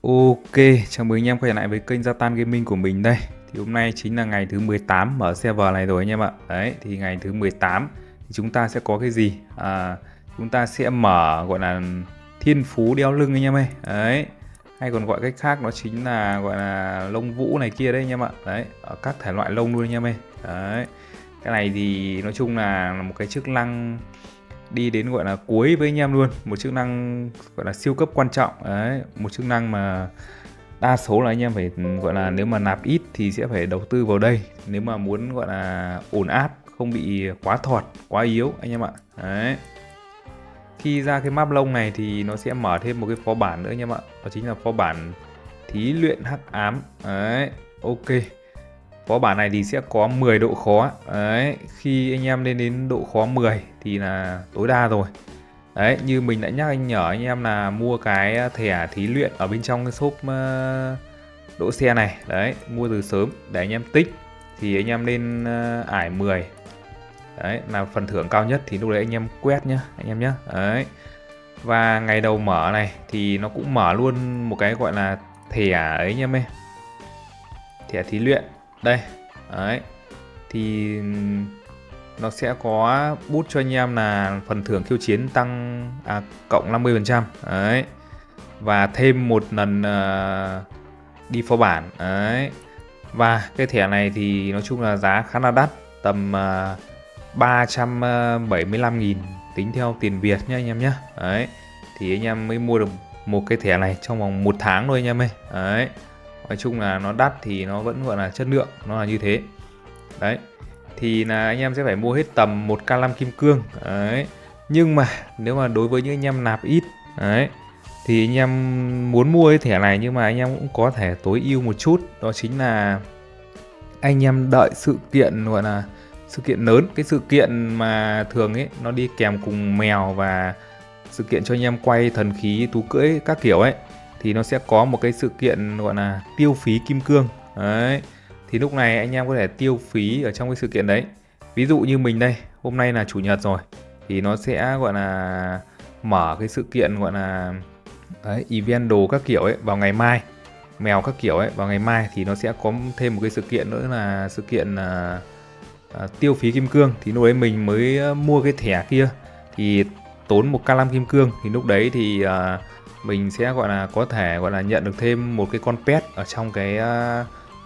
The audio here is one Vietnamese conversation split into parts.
Ok, chào mừng anh em quay lại với kênh Zatan Gaming của mình đây. Thì hôm nay chính là ngày thứ 18 mở server này rồi anh em ạ. Đấy, thì ngày thứ 18 thì chúng ta sẽ có cái gì? Chúng ta sẽ mở gọi là Thiên Phú đeo lưng anh em ơi. Đấy. Hay còn gọi cách khác nó chính là gọi là lông vũ này kia đấy anh em ạ. Đấy, ở các thể loại lông luôn anh em ơi. Đấy. Cái này thì nói chung là một cái chức năng đi đến gọi là cuối với anh em luôn, một chức năng gọi là siêu cấp quan trọng đấy, một chức năng mà đa số là anh em phải gọi là nếu mà nạp ít thì sẽ phải đầu tư vào đây nếu mà muốn gọi là ổn áp, không bị quá thọt quá yếu anh em ạ. Đấy, khi ra cái map lông này thì nó sẽ mở thêm một cái phó bản nữa anh em ạ, đó chính là phó bản thí luyện hắc ám. Đấy, ok, phó bản này thì sẽ có 10 độ khó. Đấy, khi anh em lên đến độ khó 10 thì là tối đa rồi. Đấy, như mình đã nhắc nhở anh em là mua cái thẻ thí luyện ở bên trong cái shop đỗ xe này. Đấy, mua từ sớm để anh em tích thì anh em lên ải 10. Đấy, là phần thưởng cao nhất thì lúc đấy anh em quét nhá anh em nhé. Đấy, và ngày đầu mở này thì nó cũng mở luôn một cái gọi là thẻ ấy anh em ơi, thẻ thí luyện đây. Đấy, thì nó sẽ có boost cho anh em là phần thưởng khiêu chiến tăng cộng 50%. Đấy, và thêm một lần đi phó bản. Đấy, và cái thẻ này thì nói chung là giá khá là đắt, tầm 375.000 tính theo tiền Việt nhé anh em nhé. Đấy, thì anh em mới mua được một cái thẻ này trong vòng 1 tháng thôi anh em ơi. Đấy, nói chung là nó đắt thì nó vẫn gọi là chất lượng, nó là như thế. Đấy, thì là anh em sẽ phải mua hết tầm 1k5 kim cương. Đấy, nhưng mà nếu mà đối với những anh em nạp ít đấy thì anh em muốn mua cái thẻ này nhưng mà anh em cũng có thể tối ưu một chút, đó chính là anh em đợi sự kiện gọi là sự kiện lớn, cái sự kiện mà thường ấy nó đi kèm cùng mèo và sự kiện cho anh em quay thần khí tú cưỡi các kiểu ấy, thì nó sẽ có một cái sự kiện gọi là tiêu phí kim cương. Đấy, thì lúc này anh em có thể tiêu phí ở trong cái sự kiện đấy. Ví dụ như mình đây, hôm nay là chủ nhật rồi thì nó sẽ gọi là mở cái sự kiện gọi là đấy, event đồ các kiểu ấy vào ngày mai, mèo các kiểu ấy vào ngày mai, thì nó sẽ có thêm một cái sự kiện nữa là sự kiện tiêu phí kim cương. Thì lúc đấy mình mới mua cái thẻ kia thì tốn 1k5 kim cương, thì lúc đấy thì mình sẽ gọi là có thể gọi là nhận được thêm một cái con pet ở trong cái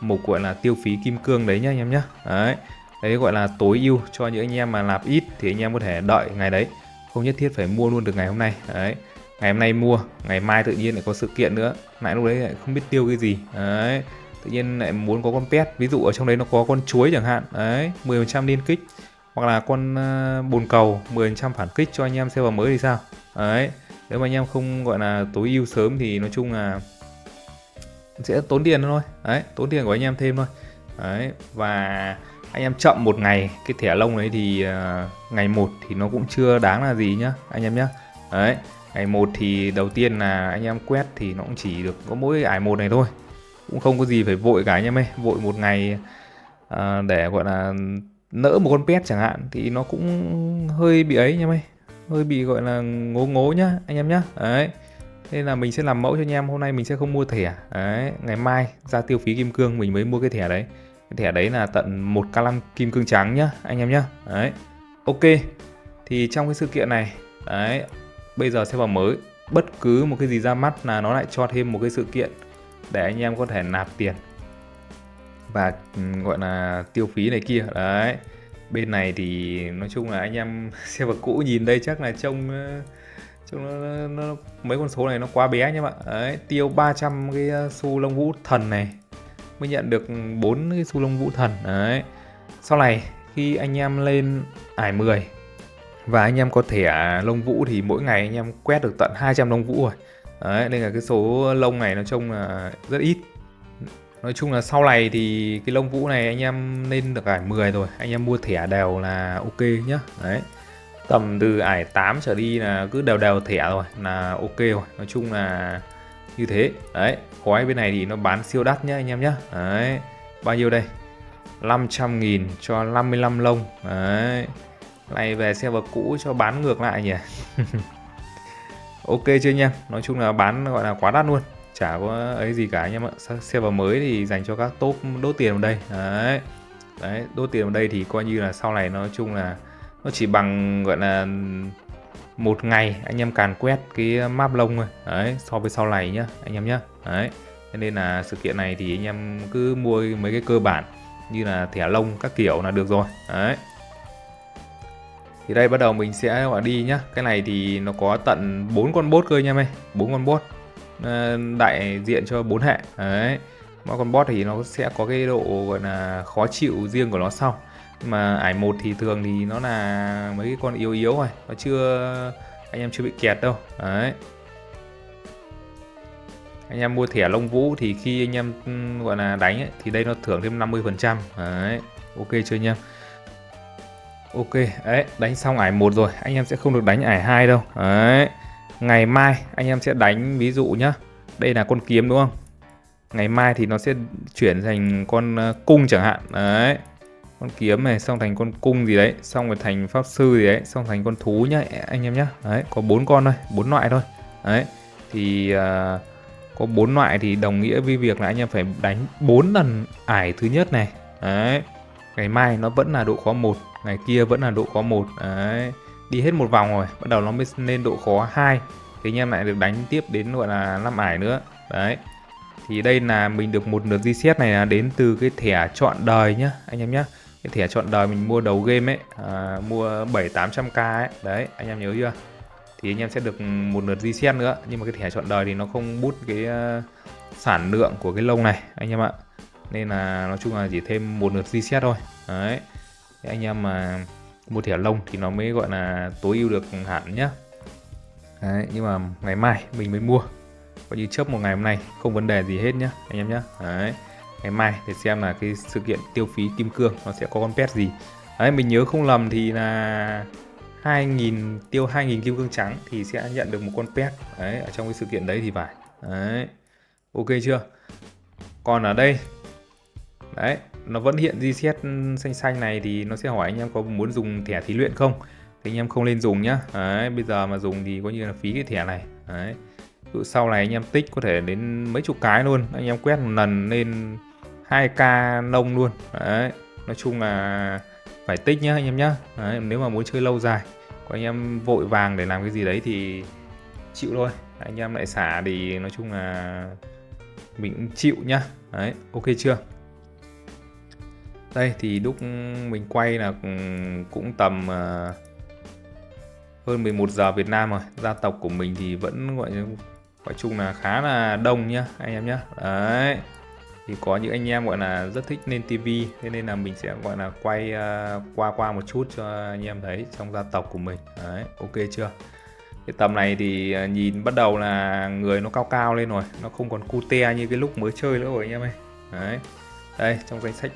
mục gọi là tiêu phí kim cương đấy nhá anh em nhé. Đấy, đấy gọi là tối ưu cho những anh em mà nạp ít thì anh em có thể đợi ngày đấy, không nhất thiết phải mua luôn được ngày hôm nay. Đấy, ngày hôm nay mua, ngày mai tự nhiên lại có sự kiện nữa, lại lúc đấy lại không biết tiêu cái gì. Đấy, tự nhiên lại muốn có con pet, ví dụ ở trong đấy nó có con chuối chẳng hạn, đấy 10% liên kích, hoặc là con bồn cầu 10% phản kích cho anh em server mới thì sao. Đấy, nếu mà anh em không gọi là tối ưu sớm thì nói chung là sẽ tốn tiền thôi. Đấy, tốn tiền của anh em thêm thôi. Đấy, và anh em chậm một ngày cái thẻ lông đấy thì ngày 1 thì nó cũng chưa đáng là gì nhá anh em nhá. Đấy, ngày 1 thì đầu tiên là anh em quét thì nó cũng chỉ được có mỗi ải 1 này thôi, cũng không có gì phải vội cả anh em ơi. Vội một ngày để gọi là nỡ một con pet chẳng hạn thì nó cũng hơi bị ấy anh em ơi, hơi bị gọi là ngố ngố nhá anh em nhá. Đấy, nên là mình sẽ làm mẫu cho anh em, hôm nay mình sẽ không mua thẻ. Đấy, ngày mai ra tiêu phí kim cương mình mới mua cái thẻ đấy. Cái thẻ đấy là tận 1k5 kim cương trắng nhá anh em nhá. Đấy, ok, thì trong cái sự kiện này đấy, bây giờ sẽ vào mới, bất cứ một cái gì ra mắt là nó lại cho thêm một cái sự kiện để anh em có thể nạp tiền và gọi là tiêu phí này kia. Đấy, bên này thì nói chung là anh em xem vào cũ nhìn đây chắc là trông nó mấy con số này nó quá bé nhá bạn. Đấy, tiêu 300 cái xu lông vũ thần này mới nhận được 4 cái xu lông vũ thần. Đấy, sau này khi anh em lên ải 10 và anh em có thẻ lông vũ thì mỗi ngày anh em quét được tận 200 lông vũ rồi. Đấy, nên là cái số lông này nói chung là rất ít. Nói chung là sau này thì cái lông vũ này anh em lên được ải 10 rồi, anh em mua thẻ đều là ok nhá. Đấy, tầm từ ải 8 trở đi là cứ đều đều thẻ rồi là ok rồi, nói chung là như thế. Đấy, gói bên này thì nó bán siêu đắt nhá anh em nhá. Đấy, bao nhiêu đây, 500.000 cho 55 lông. Đấy, này về server cũ cho bán ngược lại nhỉ. Ok chưa anh em, nói chung là bán gọi là quá đắt luôn, chả có ấy gì cả anh em ạ. Server mới thì dành cho các top đốt tiền vào đây. Đấy, đốt tiền vào đây thì coi như là sau này nói chung là nó chỉ bằng gọi là một ngày anh em càn quét cái map lông thôi. Đấy, so với sau này nhá anh em nhá. Đấy, cho nên là sự kiện này thì anh em cứ mua mấy cái cơ bản như là thẻ lông các kiểu là được rồi. Đấy, thì đây bắt đầu mình sẽ gọi đi nhá. Cái này thì nó có tận 4 con boss cơ anh em ơi, 4 con boss đại diện cho 4 hệ. Đấy, mỗi con boss thì nó sẽ có cái độ gọi là khó chịu riêng của nó sau. Nhưng mà ải 1 thì thường thì nó là mấy cái con yếu yếu rồi, nó chưa, anh em chưa bị kẹt đâu. Đấy, anh em mua thẻ lông vũ thì khi anh em gọi là đánh ấy, thì đây nó thưởng thêm 50%. Đấy, ok chưa anh em? Ok, đấy, đánh xong ải 1 rồi, anh em sẽ không được đánh ải 2 đâu. Đấy, ngày mai anh em sẽ đánh, ví dụ nhá, đây là con kiếm đúng không? Ngày mai thì nó sẽ chuyển thành con cung chẳng hạn. Đấy, con kiếm này xong thành con cung gì đấy, xong rồi thành pháp sư gì đấy, xong thành con thú nhá anh em nhá. Đấy, có 4 con thôi, 4 loại thôi. Đấy, thì có 4 loại thì đồng nghĩa với việc là anh em phải đánh 4 lần ải thứ nhất này. Đấy, ngày mai nó vẫn là độ khó 1, ngày kia vẫn là độ khó 1. Đấy, đi hết một vòng rồi bắt đầu nó mới lên độ khó 2 thì anh em lại được đánh tiếp đến gọi là 5 ải nữa. Đấy, thì đây là mình được một lượt reset này là đến từ cái thẻ chọn đời nhá anh em nhá. Cái thẻ chọn đời mình mua đầu game ấy, mua 700-800k ấy. Đấy, anh em nhớ chưa? Thì anh em sẽ được một lượt reset nữa. Nhưng mà cái thẻ chọn đời thì nó không boost cái sản lượng của cái lông này anh em ạ. Nên là nói chung là chỉ thêm một lượt reset thôi. Đấy, thì anh em mà mua thẻ lông thì nó mới gọi là tối ưu được hẳn nhá. Đấy, nhưng mà ngày mai mình mới mua, coi như chớp một ngày hôm nay không vấn đề gì hết nhá anh em nhá. Đấy, ngày mai để xem là cái sự kiện tiêu phí kim cương nó sẽ có con pet gì. Đấy, mình nhớ không lầm thì là 2000 tiêu 2000 kim cương trắng thì sẽ nhận được một con pet đấy ở trong cái sự kiện đấy thì phải. Đấy, ok chưa? Còn ở đây đấy, nó vẫn hiện reset xanh xanh này thì nó sẽ hỏi anh em có muốn dùng thẻ thí luyện không, thì anh em không nên dùng nhá. Đấy, bây giờ mà dùng thì coi như là phí cái thẻ này. Đấy, dụ sau này anh em tích có thể đến mấy chục cái luôn, anh em quét một lần lên 2k nông luôn. Đấy, nói chung là phải tích nhá anh em nhá. Đấy, nếu mà muốn chơi lâu dài, còn anh em vội vàng để làm cái gì đấy thì chịu thôi, anh em lại xả thì nói chung là mình cũng chịu nhá. Đấy, ok chưa? Đây thì lúc mình quay là cũng tầm hơn 11 giờ Việt Nam rồi. Gia tộc của mình thì vẫn gọi chung là khá là đông nhá anh em nhá. Đấy, thì có những anh em gọi là rất thích lên tivi, thế nên là mình sẽ gọi là quay qua một chút cho anh em thấy trong gia tộc của mình. Đấy, ok chưa? Cái tầm này thì nhìn bắt đầu là người nó cao cao lên rồi, nó không còn cute như cái lúc mới chơi nữa rồi anh em ơi. Đấy, đây trong danh sách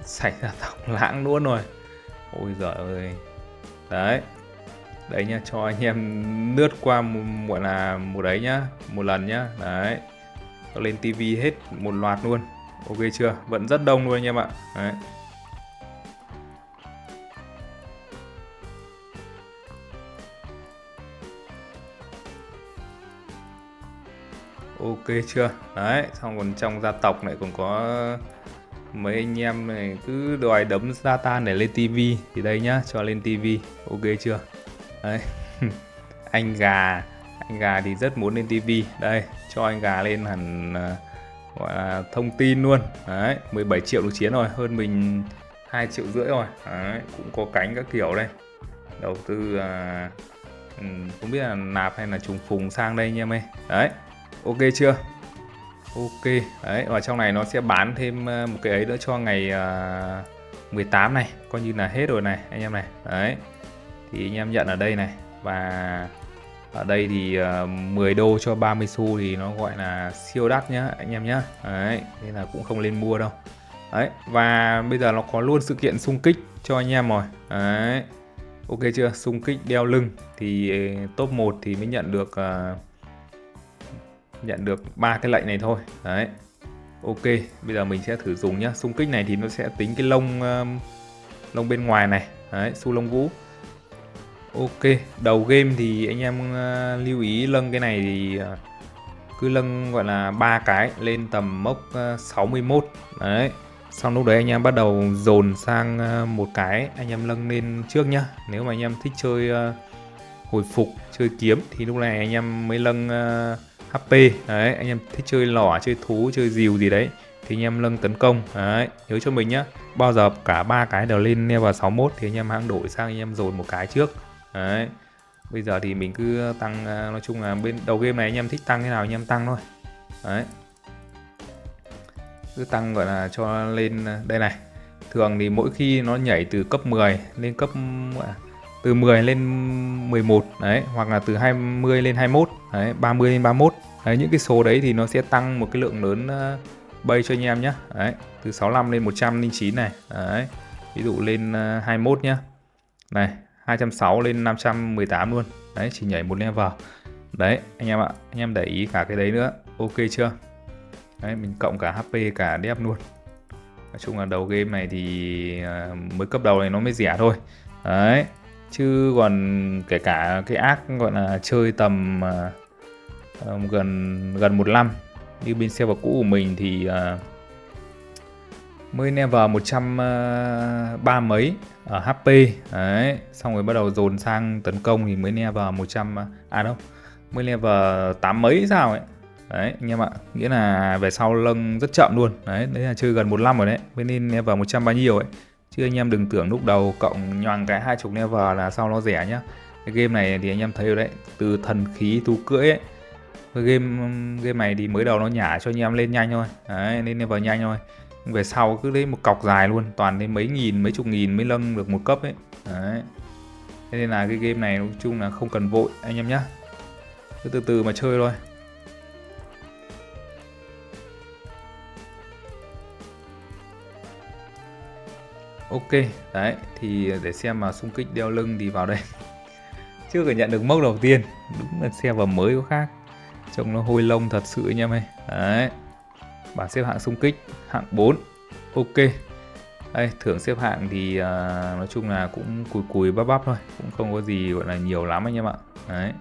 xảy ra tộc lãng luôn rồi. Ôi giời ơi. Đấy, đấy nha, cho anh em lướt qua gọi là một đấy nhá, một lần nhá. Đấy, nó lên tivi hết một loạt luôn, ok chưa? Vẫn rất đông luôn anh em ạ. Đấy, ok chưa? Đấy, xong còn trong gia tộc này còn có mấy anh em này cứ đòi đấm Satan để lên tivi thì đây nhá, cho lên tivi, ok chưa? Đấy. anh gà thì rất muốn lên tivi, đây cho anh gà lên hẳn gọi là thông tin luôn. Đấy, 17 triệu được chiến rồi, hơn mình 2,5 triệu rồi. Đấy, cũng có cánh các kiểu đây, đầu tư không biết là nạp hay là trùng phùng sang đây anh em ơi. Đấy, ok chưa? Ok, đấy, và trong này nó sẽ bán thêm một cái ấy nữa cho ngày 18 này, coi như là hết rồi này anh em này. Đấy, thì anh em nhận ở đây này, và ở đây thì 10 đô cho 30 xu thì nó gọi là siêu đắt nhá anh em nhá. Đấy, nên là cũng không nên mua đâu. Đấy, và bây giờ nó có luôn sự kiện xung kích cho anh em rồi. Đấy, ok chưa? Xung kích đeo lưng thì top 1 thì mới nhận được 3 cái lệnh này thôi. Đấy, ok, bây giờ mình sẽ thử dùng nhá. Xung kích này thì nó sẽ tính cái lông bên ngoài này. Đấy, xu lông vũ. Ok, đầu game thì anh em lưu ý lâng cái này thì cứ lâng gọi là 3 cái lên tầm mốc 61 đấy. Xong lúc đấy anh em bắt đầu dồn sang một cái anh em lâng lên trước nhá. Nếu mà anh em thích chơi hồi phục, chơi kiếm thì lúc này anh em mới lâng HP đấy. Anh em thích chơi lỏ, chơi thú, chơi rìu gì đấy thì anh em lâng tấn công đấy. Nhớ cho mình nhá, bao giờ cả ba cái đều lên level 61 thì anh em hãng đổi sang anh em dồn một cái trước đấy. Bây giờ thì mình cứ tăng, nói chung là bên đầu game này anh em thích tăng thế nào anh em tăng thôi đấy. Cứ tăng gọi là cho lên đây này. Thường thì mỗi khi nó nhảy từ cấp 10 lên cấp từ 10 lên 11 đấy, hoặc là từ 20 lên 21 đấy, 30 lên 31 đấy, những cái số đấy thì nó sẽ tăng một cái lượng lớn bay cho anh em nhé đấy. Từ 65 lên 109 này đấy, ví dụ lên 21 nhá, này 260 lên 518 luôn đấy, chỉ nhảy một level đấy anh em ạ. Anh em để ý cả cái đấy nữa, ok chưa đấy, mình cộng cả HP cả dép luôn. Nói chung là đầu game này thì mới cấp đầu này nó mới rẻ thôi đấy, chứ còn kể cả cái ác gọi là chơi tầm gần gần 1 năm như bên server cũ của mình thì mới level 130 mấy ở HP đấy, xong rồi bắt đầu dồn sang tấn công thì mới level 100 đâu, mới level 8 mấy sao ấy đấy anh em ạ. Nghĩa là về sau lâng rất chậm luôn đấy, đấy là chơi gần 1 năm rồi đấy mới nên level 100 bao nhiêu ấy, chứ anh em đừng tưởng lúc đầu cộng nhoàng cái 20 level là sau nó rẻ nhá. Cái game này thì anh em thấy rồi đấy, từ thần khí thú cưỡi ấy, cái game này thì mới đầu nó nhả cho anh em lên nhanh thôi đấy, lên level nhanh thôi. Về sau cứ lấy một cọc dài luôn, toàn đến mấy nghìn mấy chục nghìn mới nâng được một cấp ấy đấy. Thế nên là cái game này nói chung là không cần vội anh em nhé, cứ từ từ mà chơi thôi. Ok đấy, thì để xem mà xung kích đeo lưng thì vào đây chưa có nhận được mốc đầu tiên, đúng là server mới có khác, trông nó hôi lông thật sự anh em ơi đấy. Bảng xếp hạng xung kích hạng 4. Ok, đây thưởng xếp hạng thì nói chung là cũng cùi cùi bắp bắp thôi, cũng không có gì gọi là nhiều lắm anh em ạ đấy.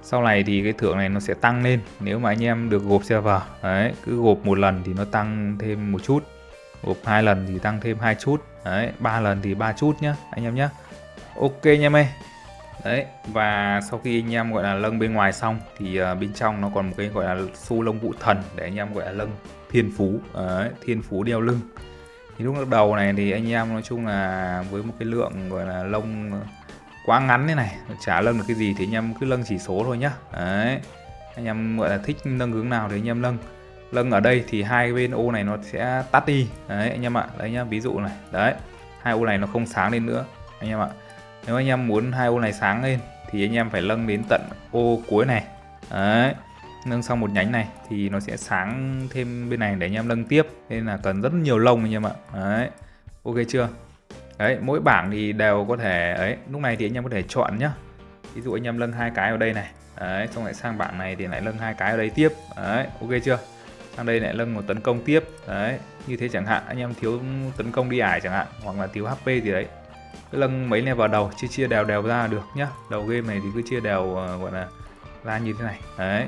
Sau này thì cái thưởng này nó sẽ tăng lên nếu mà anh em được gộp server đấy, cứ gộp một lần thì nó tăng thêm một chút, gộp 2 lần thì tăng thêm 2 chút đấy, 3 lần thì 3 chút nhá anh em nhé. Ok anh em ơi đấy, và sau khi anh em gọi là lâng bên ngoài xong thì bên trong nó còn một cái gọi là xu lông vũ thần để anh em gọi là lâng thiên phú đấy, thiên phú đeo lưng. Thì lúc đầu này thì anh em nói chung là với một cái lượng gọi là lông quá ngắn thế này, chả lâng được cái gì thì anh em cứ lâng chỉ số thôi nhá đấy. Anh em gọi là thích nâng hướng nào thì anh em lâng ở đây thì hai bên ô này nó sẽ tắt đi đấy anh em ạ. Đấy nhá, ví dụ này đấy, hai ô này nó không sáng lên nữa anh em ạ. Nếu anh em muốn hai ô này sáng lên thì anh em phải lâng đến tận ô cuối này đấy, nâng xong một nhánh này thì nó sẽ sáng thêm bên này để anh em lâng tiếp, nên là cần rất nhiều lông anh em ạ đấy. Ok chưa đấy, mỗi bảng thì đều có thể ấy, lúc này thì anh em có thể chọn nhá, ví dụ anh em lâng hai cái ở đây này đấy, xong lại sang bảng này thì lại lâng hai cái ở đây tiếp đấy, ok chưa, sang đây lại lâng một tấn công tiếp đấy, như thế chẳng hạn. Anh em thiếu tấn công đi ải chẳng hạn, hoặc là thiếu HP gì đấy, cứ lâng mấy level đầu chia đều đều ra được nhá. Đầu game này thì cứ chia đều gọi là ra như thế này đấy.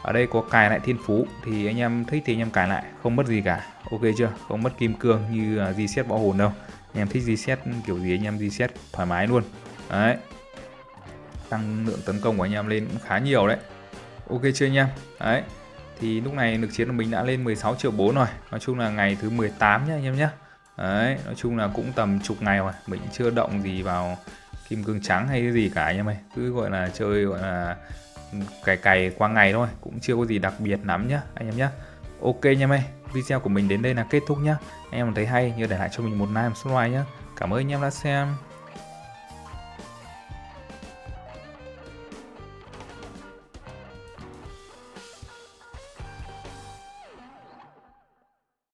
Ở đây có cài lại thiên phú thì anh em thích thì anh em cài lại, không mất gì cả, ok chưa, không mất kim cương như reset bỏ hồn đâu. Anh em thích reset kiểu gì anh em reset thoải mái luôn đấy, tăng lượng tấn công của anh em lên cũng khá nhiều đấy. Ok chưa anh em đấy, thì lúc này lực chiến của mình đã lên 16 triệu 4 rồi. Nói chung là ngày thứ 18 nhá anh em nhé đấy, nói chung là cũng tầm chục ngày rồi, mình chưa động gì vào kim cương trắng hay cái gì cả anh em ơi, cứ gọi là chơi gọi là cày qua ngày thôi, cũng chưa có gì đặc biệt lắm nhá anh em nhé. Ok anh em ơi, video của mình đến đây là kết thúc nhá. Anh em thấy hay nhớ để lại cho mình một like, một subscribe nhá. Cảm ơn anh em đã xem.